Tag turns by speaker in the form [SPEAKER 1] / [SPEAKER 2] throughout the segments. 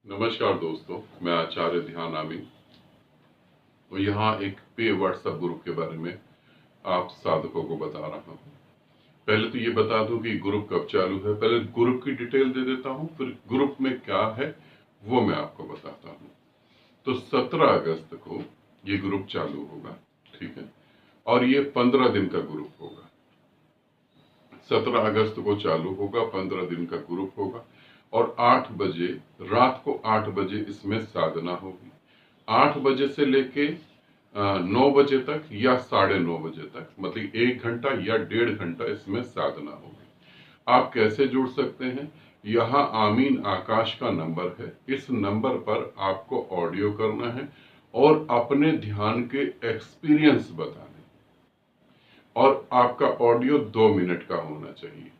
[SPEAKER 1] नमस्कार दोस्तों, मैं आचार्य ध्यान आमी और यहाँ एक पे व्हाट्सएप ग्रुप के बारे में आप साधकों को बता रहा हूँ। पहले तो ये बता दूं कि ग्रुप कब चालू है। पहले ग्रुप की डिटेल दे देता हूँ, फिर ग्रुप में क्या है वो मैं आपको बताता हूँ। तो 17 अगस्त को ये ग्रुप चालू होगा, ठीक है, और ये 15 दिन का ग्रुप होगा। 17 अगस्त को चालू होगा, 15 दिन का ग्रुप होगा और 8 बजे, रात को 8 बजे इसमें साधना होगी। 8 बजे से लेके 9 बजे तक या 9:30 बजे तक, मतलब 1 घंटा या 1.5 घंटा इसमें साधना होगी। आप कैसे जुड़ सकते हैं? यहाँ आमीन आकाश का नंबर है, इस नंबर पर आपको ऑडियो करना है और अपने ध्यान के एक्सपीरियंस बताने, और आपका ऑडियो 2 मिनट का होना चाहिए।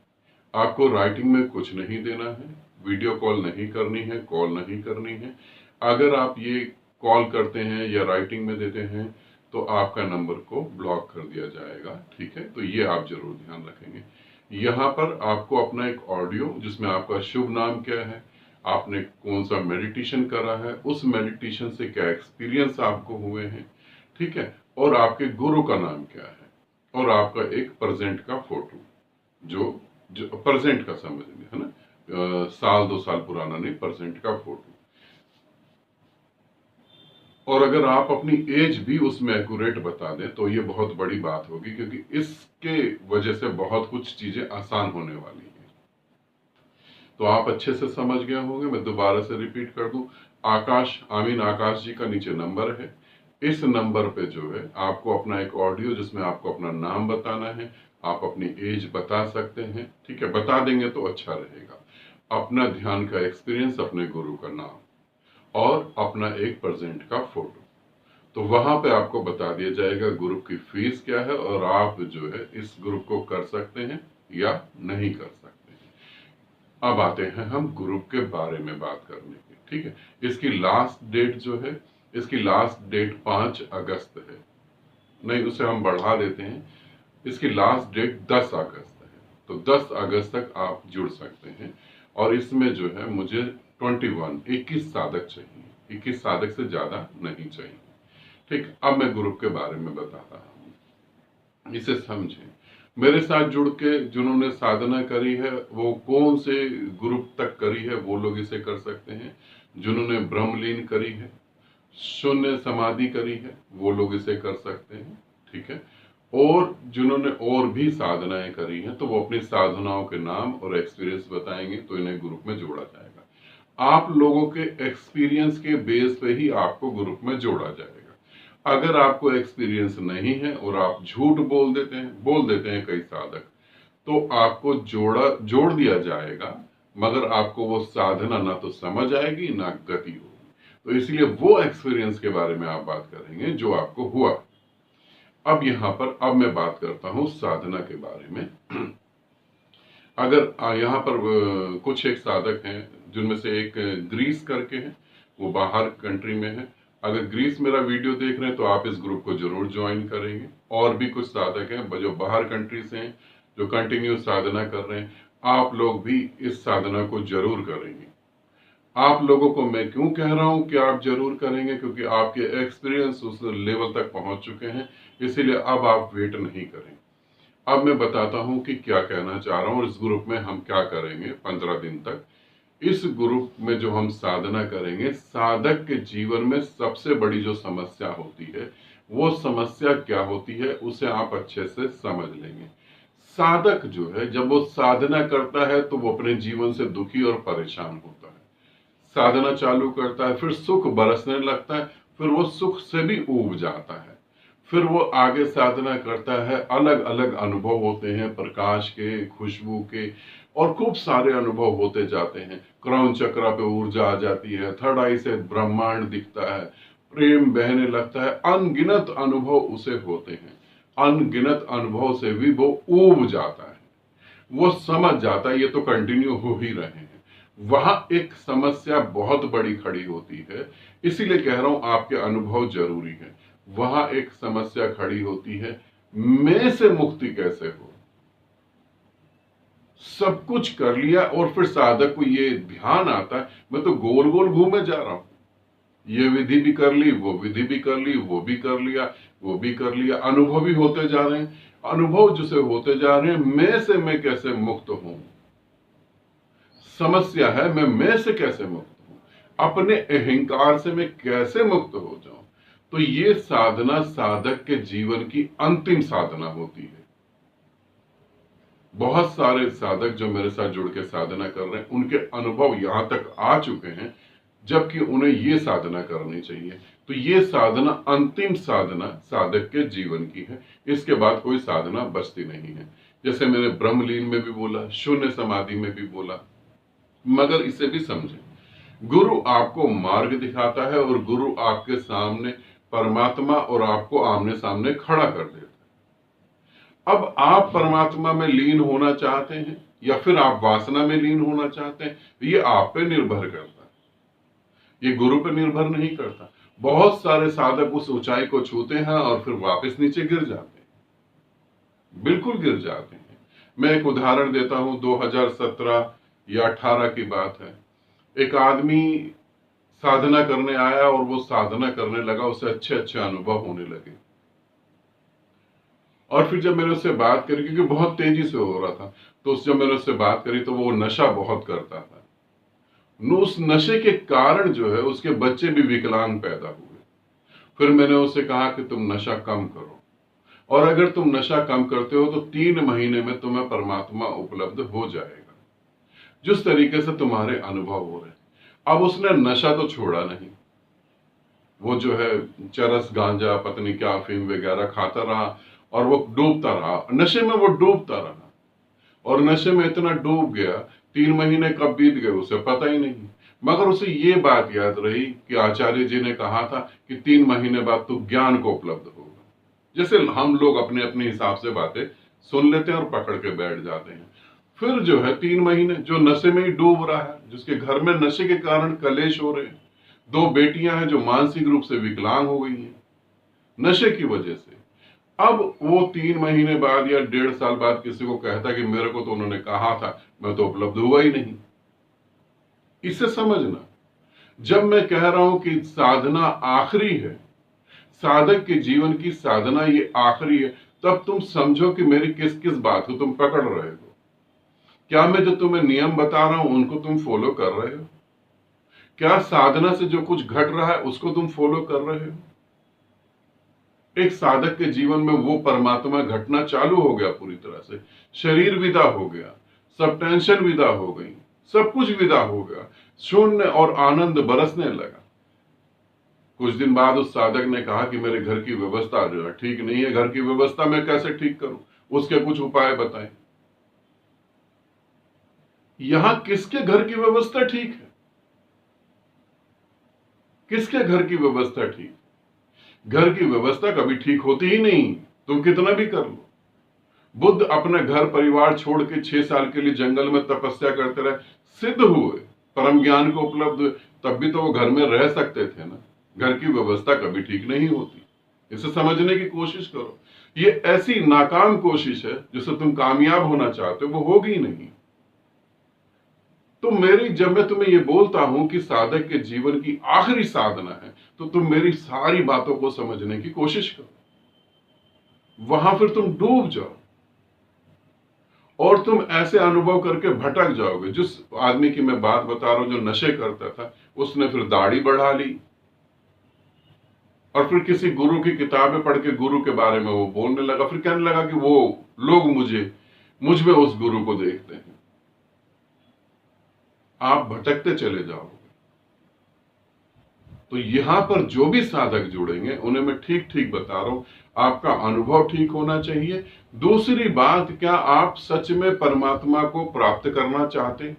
[SPEAKER 1] आपको राइटिंग में कुछ नहीं देना है, वीडियो कॉल नहीं करनी है, कॉल नहीं करनी है। अगर आप ये कॉल करते हैं या राइटिंग में देते हैं तो आपका नंबर को ब्लॉक कर दिया जाएगा, ठीक है। तो ये आप जरूर ध्यान रखेंगे। यहाँ पर आपको अपना एक ऑडियो, जिसमें आपका शुभ नाम क्या है, आपने कौन सा मेडिटेशन करा है, उस मेडिटेशन से क्या एक्सपीरियंस आपको हुए हैं, ठीक है, और आपके गुरु का नाम क्या है, और आपका एक प्रेजेंट का फोटो, जो जो प्रेजेंट का समझेंगे, है ना, साल 2 साल पुराना नहीं, प्रेजेंट का फोटो। और अगर आप अपनी एज भी उसमें एक्यूरेट बता दें तो ये बहुत बड़ी बात होगी, क्योंकि इसके वजह से बहुत कुछ चीजें आसान होने वाली हैं। तो आप अच्छे से समझ गए होंगे। मैं दोबारा से रिपीट कर दूं, आकाश, आमीन आकाश जी का नीचे नंबर है। इस नंबर पे जो है आपको अपना एक ऑडियो, जिसमें आपको अपना नाम बताना है, आप अपनी एज बता सकते हैं, ठीक है, बता देंगे तो अच्छा रहेगा, अपना ध्यान का एक्सपीरियंस, अपने गुरु का नाम और अपना एक प्रेजेंट का फोटो। तो वहां पे आपको बता दिया जाएगा ग्रुप की फीस क्या है और आप जो है इस ग्रुप को कर सकते हैं या नहीं कर सकते हैं। अब आते हैं हम ग्रुप के बारे में बात करने की, ठीक है। इसकी लास्ट डेट जो है, इसकी लास्ट डेट 5 अगस्त है। नहीं, उसे हम बढ़ा देते हैं, इसकी लास्ट डेट 10 अगस्त है। तो 10 अगस्त तक आप जुड़ सकते हैं। और इसमें जो है मुझे 21 साधक चाहिए, 21 साधक से ज्यादा नहीं चाहिए, ठीक। अब मैं ग्रुप के बारे में बताता हूँ, इसे समझें। मेरे साथ जुड़ के जिन्होंने साधना करी है, वो कौन से ग्रुप तक करी है, वो लोग इसे कर सकते हैं। जिन्होंने ब्रह्मलीन करी है, शून्य समाधि करी है, वो लोग इसे कर सकते हैं, ठीक है। और जिन्होंने और भी साधनाएं करी हैं तो वो अपनी साधनाओं के नाम और एक्सपीरियंस बताएंगे, तो इन्हें ग्रुप में जोड़ा जाएगा। आप लोगों के एक्सपीरियंस के बेस पे ही आपको ग्रुप में जोड़ा जाएगा। अगर आपको एक्सपीरियंस नहीं है और आप झूठ बोल देते हैं कई साधक, तो आपको जोड़ दिया जाएगा, मगर आपको वो साधना ना तो समझ आएगी ना गति होगी। तो इसलिए वो एक्सपीरियंस के बारे में आप बात करेंगे जो आपको हुआ। अब मैं बात करता हूं साधना के बारे में। अगर यहाँ पर कुछ एक साधक हैं, जिनमें से एक ग्रीस करके हैं, वो बाहर कंट्री में है। अगर ग्रीस मेरा वीडियो देख रहे हैं तो आप इस ग्रुप को जरूर ज्वाइन करेंगे। और भी कुछ साधक हैं जो बाहर कंट्री से हैं, जो कंटिन्यू साधना कर रहे हैं, आप लोग भी इस साधना को जरूर करेंगे। आप लोगों को मैं क्यों कह रहा हूं कि आप जरूर करेंगे, क्योंकि आपके एक्सपीरियंस उस लेवल तक पहुंच चुके हैं, इसीलिए अब आप वेट नहीं करें। अब मैं बताता हूं कि क्या कहना चाह रहा हूं और इस ग्रुप में हम क्या करेंगे 15 दिन तक। इस ग्रुप में जो हम साधना करेंगे, साधक के जीवन में सबसे बड़ी जो समस्या होती है, वो समस्या क्या होती है उसे आप अच्छे से समझ लेंगे। साधक जो है, जब वो साधना करता है तो वो अपने जीवन से दुखी और परेशान होता है। साधना चालू करता है, फिर सुख बरसने लगता है, फिर वो सुख से भी ऊब जाता है। फिर वो आगे साधना करता है, अलग अलग अनुभव होते हैं, प्रकाश के, खुशबू के, और खूब सारे अनुभव होते जाते हैं। क्राउन चक्र पे ऊर्जा आ जाती है, थर्ड आई से ब्रह्मांड दिखता है, प्रेम बहने लगता है, अनगिनत अनुभव उसे होते हैं। अनगिनत अनुभव से भी वो ऊब जाता है, वो समझ जाता है ये तो कंटिन्यू हो ही रहे हैं। वहां एक समस्या बहुत बड़ी खड़ी होती है, इसीलिए कह रहा हूं आपके अनुभव जरूरी है। वहां एक समस्या खड़ी होती है, मैं से मुक्ति कैसे हो। सब कुछ कर लिया और फिर साधक को ये ध्यान आता है मैं तो गोल गोल घूमे जा रहा हूं, ये विधि भी कर ली, वो विधि भी कर ली, वो भी कर लिया, वो भी कर लिया, अनुभव भी होते जा रहे हैं। अनुभव जिसे होते जा रहे हैं, मैं से मैं कैसे मुक्त हूं? समस्या है मैं से कैसे मुक्त हूं, अपने अहंकार से मैं कैसे मुक्त हो जाऊं? तो ये साधना साधक के जीवन की अंतिम साधना होती है। बहुत सारे साधक जो मेरे साथ जुड़ के साधना कर रहे हैं, उनके अनुभव यहां तक आ चुके हैं, जबकि उन्हें ये साधना करनी चाहिए। तो ये साधना अंतिम साधना साधक के जीवन की है, इसके बाद कोई साधना बचती नहीं है। जैसे मैंने ब्रह्मलीन में भी बोला, शून्य समाधि में भी बोला, मगर इसे भी समझें, गुरु आपको मार्ग दिखाता है और गुरु आपके सामने परमात्मा और आपको आमने सामने खड़ा कर देता है। अब आप परमात्मा में लीन होना चाहते हैं या फिर आप वासना में लीन होना चाहते हैं, ये आप पे निर्भर करता है, ये गुरु पे निर्भर नहीं करता। बहुत सारे साधक उस ऊंचाई को छूते हैं और फिर वापस नीचे गिर जाते हैं, बिल्कुल गिर जाते हैं। मैं एक उदाहरण देता हूं, 2017 या 18 की बात है। एक आदमी साधना करने आया और वो साधना करने लगा, उसे अच्छे अच्छे अनुभव होने लगे। और फिर जब मैंने उससे बात करी, क्योंकि बहुत तेजी से हो रहा था, तो जब मैंने उससे बात करी तो वो नशा बहुत करता था। उस नशे के कारण जो है उसके बच्चे भी विकलांग पैदा हुए। फिर मैंने उससे कहा कि तुम नशा कम करो, और अगर तुम नशा कम करते हो तो 3 महीने में तुम्हें परमात्मा उपलब्ध हो जाएगा, जिस तरीके से तुम्हारे अनुभव हो रहे हैं। अब उसने नशा तो छोड़ा नहीं, वो जो है चरस गांजा पता नहीं क्या अफीम वगैरह खाता रहा और वो डूबता रहा, नशे में वो डूबता रहा, और नशे में इतना डूब गया 3 महीने कब बीत गए उसे पता ही नहीं। मगर उसे ये बात याद रही कि आचार्य जी ने कहा था कि 3 महीने बाद तो ज्ञान को उपलब्ध होगा। जैसे हम लोग अपने अपने हिसाब से बातें सुन लेते हैं और पकड़ के बैठ जाते हैं। फिर जो है 3 महीने जो नशे में ही डूब रहा है, जिसके घर में नशे के कारण कलेश हो रहे हैं, 2 बेटियां हैं जो मानसिक रूप से विकलांग हो गई हैं नशे की वजह से। अब वो 3 महीने बाद या 1.5 साल बाद किसी को कहता कि मेरे को तो उन्होंने कहा था, मैं तो उपलब्ध हुआ ही नहीं। इसे समझना, जब मैं कह रहा हूं कि साधना आखिरी है, साधक के जीवन की साधना ये आखिरी है, तब तुम समझो कि मेरी किस किस बात को तुम पकड़ रहे हो। क्या मैं जो तुम्हें नियम बता रहा हूं उनको तुम फॉलो कर रहे हो? क्या साधना से जो कुछ घट रहा है उसको तुम फॉलो कर रहे हो? एक साधक के जीवन में वो परमात्मा घटना चालू हो गया पूरी तरह से, शरीर विदा हो गया, सब टेंशन विदा हो गई, सब कुछ विदा हो गया, शून्य और आनंद बरसने लगा। कुछ दिन बाद उस साधक ने कहा कि मेरे घर की व्यवस्था ठीक नहीं है, घर की व्यवस्था मैं कैसे ठीक करूं, उसके कुछ उपाय बताएं। यहां किसके घर की व्यवस्था ठीक है? किसके घर की व्यवस्था ठीक? घर की व्यवस्था कभी ठीक होती ही नहीं, तुम कितना भी कर लो। बुद्ध अपने घर परिवार छोड़ के 6 साल के लिए जंगल में तपस्या करते रहे, सिद्ध हुए, परम ज्ञान को उपलब्ध, तब भी तो वो घर में रह सकते थे ना। घर की व्यवस्था कभी ठीक नहीं होती, इसे समझने की कोशिश करो। ये ऐसी नाकाम कोशिश है जिससे तुम कामयाब होना चाहते हो, वो होगी नहीं। तो जब मैं तुम्हें ये बोलता हूं कि साधक के जीवन की आखिरी साधना है, तो तुम मेरी सारी बातों को समझने की कोशिश करो। वहां फिर तुम डूब जाओ और तुम ऐसे अनुभव करके भटक जाओगे। जिस आदमी की मैं बात बता रहा हूं जो नशे करता था, उसने फिर दाढ़ी बढ़ा ली और फिर किसी गुरु की किताबें पढ़ के गुरु के बारे में वो बोलने लगा। फिर कहने लगा कि वो लोग मुझ में उस गुरु को देखते हैं। आप भटकते चले जाओगे। तो यहां पर जो भी साधक जुड़ेंगे उन्हें मैं ठीक ठीक बता रहा हूं, आपका अनुभव ठीक होना चाहिए। दूसरी बात, क्या आप सच में परमात्मा को प्राप्त करना चाहते हैं?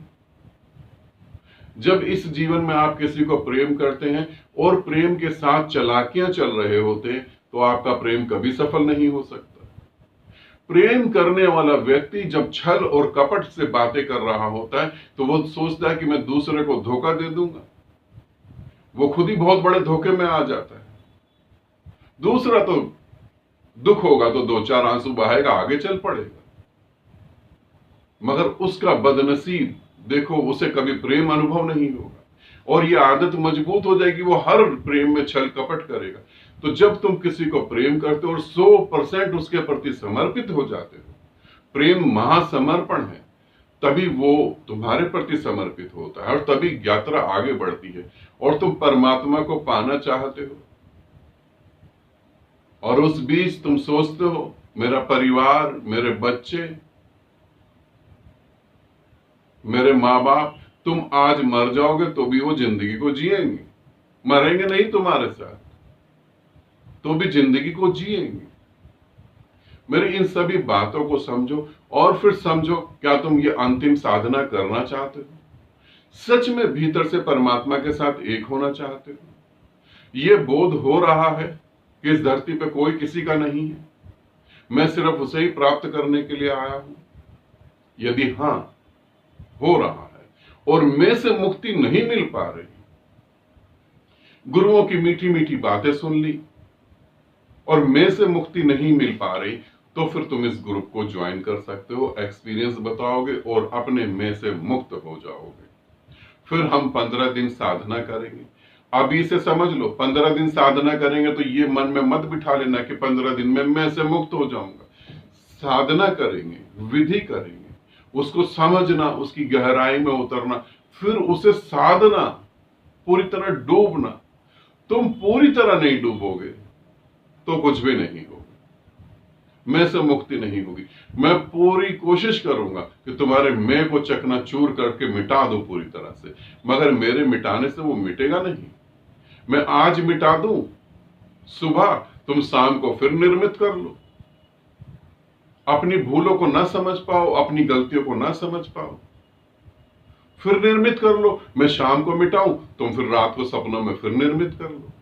[SPEAKER 1] जब इस जीवन में आप किसी को प्रेम करते हैं और प्रेम के साथ चालाकियां चल रहे होते हैं, तो आपका प्रेम कभी सफल नहीं हो सकता। प्रेम करने वाला व्यक्ति जब छल और कपट से बातें कर रहा होता है, तो वो सोचता है कि मैं दूसरे को धोखा दे दूंगा। वो खुद ही बहुत बड़े धोखे में आ जाता है। दूसरा तो दुख होगा तो 2-4 आंसू बहाएगा, आगे चल पड़ेगा। मगर उसका बदनसीब देखो, उसे कभी प्रेम अनुभव नहीं होगा और ये आदत मजबूत हो जाएगी, वो हर प्रेम में छल कपट करेगा। तो जब तुम किसी को प्रेम करते हो और 100% उसके प्रति समर्पित हो जाते हो, प्रेम महासमर्पण है, तभी वो तुम्हारे प्रति समर्पित होता है और तभी यात्रा आगे बढ़ती है और तुम परमात्मा को पाना चाहते हो। और उस बीच तुम सोचते हो मेरा परिवार, मेरे बच्चे, मेरे माँ बाप, तुम आज मर जाओगे तो भी वो जिंदगी को जिएंगे, मरेंगे नहीं तुम्हारे साथ तो भी जिंदगी को जिएंगे। मेरी इन सभी बातों को समझो और फिर समझो, क्या तुम ये अंतिम साधना करना चाहते हो? सच में भीतर से परमात्मा के साथ एक होना चाहते हो? ये बोध हो रहा है कि इस धरती पे कोई किसी का नहीं है, मैं सिर्फ उसे ही प्राप्त करने के लिए आया हूं? यदि हां हो रहा है और मैं से मुक्ति नहीं मिल पा रही, गुरुओं की मीठी मीठी बातें सुन ली और मैं से मुक्ति नहीं मिल पा रही, तो फिर तुम इस ग्रुप को ज्वाइन कर सकते हो, एक्सपीरियंस बताओगे और अपने मैं से मुक्त हो जाओगे। फिर हम 15 दिन साधना करेंगे। अभी से समझ लो, 15 दिन साधना करेंगे तो ये मन में मत बिठा लेना कि 15 दिन में मैं से मुक्त हो जाऊंगा। साधना करेंगे, विधि करेंगे, उसको समझना, उसकी गहराई में उतरना, फिर उसे साधना, पूरी तरह डूबना। तुम पूरी तरह नहीं डूबोगे तो कुछ भी नहीं होगा, मैं से मुक्ति नहीं होगी। मैं पूरी कोशिश करूंगा कि तुम्हारे मैं को चकनाचूर करके मिटा दूं पूरी तरह से, मगर मेरे मिटाने से वो मिटेगा नहीं। मैं आज मिटा दूं सुबह, तुम शाम को फिर निर्मित कर लो। अपनी भूलों को ना समझ पाओ, अपनी गलतियों को ना समझ पाओ, फिर निर्मित कर लो। मैं शाम को मिटाऊं, तुम फिर रात को सपनों में फिर निर्मित कर लो।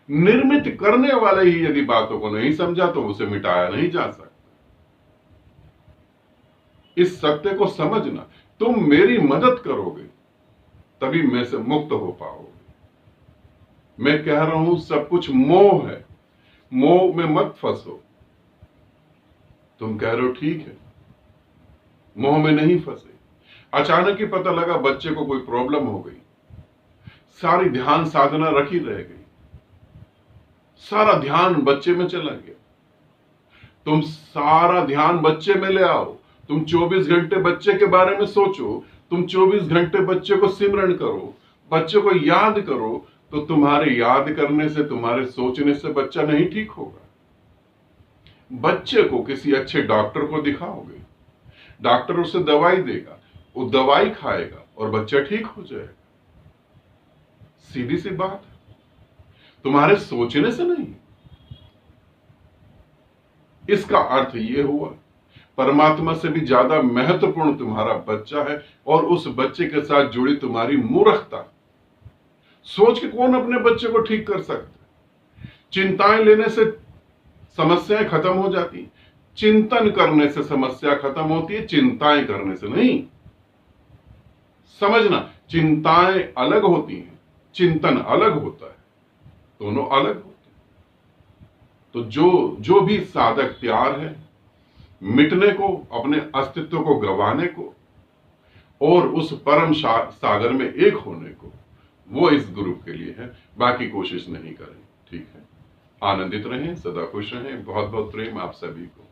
[SPEAKER 1] निर्मित करने वाले ही यदि बातों को नहीं समझा तो उसे मिटाया नहीं जा सकता। इस सत्य को समझना, तुम मेरी मदद करोगे तभी मैं से मुक्त हो पाओगे। मैं कह रहा हूं सब कुछ मोह है, मोह में मत फंसो। तुम कह रहे हो ठीक है, मोह में नहीं फंसे। अचानक ही पता लगा बच्चे को कोई प्रॉब्लम हो गई, सारी ध्यान साधना रखी रह गई, सारा ध्यान बच्चे में चला गया। तुम सारा ध्यान बच्चे में ले आओ, तुम 24 घंटे बच्चे के बारे में सोचो, तुम 24 घंटे बच्चे को सिमरण करो, बच्चे को याद करो, तो तुम्हारे याद करने से, तुम्हारे सोचने से बच्चा नहीं ठीक होगा। बच्चे को किसी अच्छे डॉक्टर को दिखाओगे, डॉक्टर उसे दवाई देगा, वो दवाई खाएगा और बच्चा ठीक हो जाएगा। सीधी सी बात है, तुम्हारे सोचने से नहीं। इसका अर्थ यह हुआ, परमात्मा से भी ज्यादा महत्वपूर्ण तुम्हारा बच्चा है और उस बच्चे के साथ जुड़ी तुम्हारी मूर्खता। सोच के कौन अपने बच्चे को ठीक कर सकता है? चिंताएं लेने से समस्याएं खत्म हो जाती, चिंतन करने से समस्या खत्म होती है, चिंताएं करने से नहीं। समझना, चिंताएं अलग होती हैं, चिंतन अलग होता है, दोनों अलग होते हैं। तो जो भी साधक तैयार है मिटने को, अपने अस्तित्व को गंवाने को और उस परम सागर में एक होने को, वो इस ग्रुप के लिए है। बाकी कोशिश नहीं करें, ठीक है? आनंदित रहें, सदा खुश रहें। बहुत बहुत प्रेम आप सभी को।